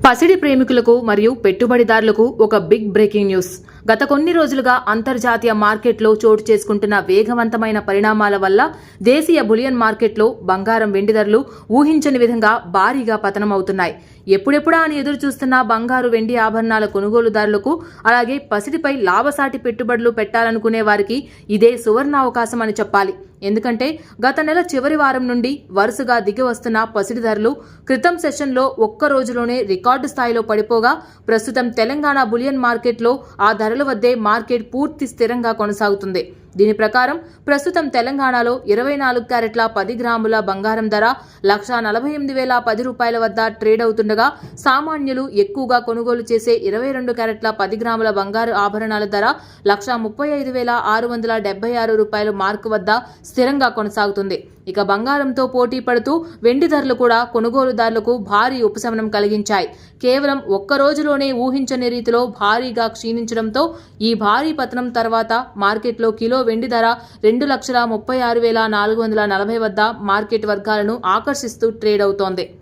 పసిడి ప్రేమికులకు మరియు పెట్టుబడిదారులకు ఒక బిగ్ బ్రేకింగ్ న్యూస్. గత కొన్ని రోజులుగా అంతర్జాతీయ మార్కెట్లో చోటు చేసుకుంటున్న వేగవంతమైన పరిణామాల వల్ల దేశీయ బులియన్ మార్కెట్లో బంగారం, వెండి ధరలు ఊహించని విధంగా భారీగా పతనమవుతున్నాయి. ఎప్పుడెప్పుడా అని ఎదురు చూస్తున్న బంగారు, వెండి ఆభరణాల కొనుగోలుదారులకు, అలాగే పసిడిపై లాభసాటి పెట్టుబడులు పెట్టాలనుకునే వారికి ఇదే సువర్ణావకాశం అని చెప్పాలి. ఎందుకంటే గత నెల చివరి వారం నుండి వరుసగా దిగి వస్తున్న పసిడి ధరలు క్రితం సెషన్లో ఒక్క రోజులోనే రికార్డు స్థాయిలో పడిపోగా, ప్రస్తుతం తెలంగాణ బులియన్ మార్కెట్లో ఆ ధరల వద్దే మార్కెట్ పూర్తి స్థిరంగా కొనసాగుతుంది. దీని ప్రకారం ప్రస్తుతం తెలంగాణలో 24 క్యారెట్ల 10 గ్రాముల బంగారం ధర 1,48,010 రూపాయల వద్ద ట్రేడ్ అవుతుండగా, సామాన్యులు ఎక్కువగా కొనుగోలు చేసే 22 క్యారెట్ల 10 గ్రాముల బంగారు ఆభరణాల ధర 135,676 రూపాయల మార్కు వద్ద స్థిరంగా కొనసాగుతుంది. ఇక బంగారంతో పోటీ పడుతూ వెండి ధరలు కూడా కొనుగోలుదారులకు భారీ ఉపశమనం కలిగించాయి. కేవలం ఒక్క రోజులోనే ఊహించని రీతిలో భారీగా క్షీణించడంతో ఈ భారీ పతనం తర్వాత మార్కెట్లో కిలో వెండి ధర 2,36,440 వద్ద మార్కెట్ వర్గాలను ఆకర్షిస్తూ ట్రేడ్ అవుతోంది.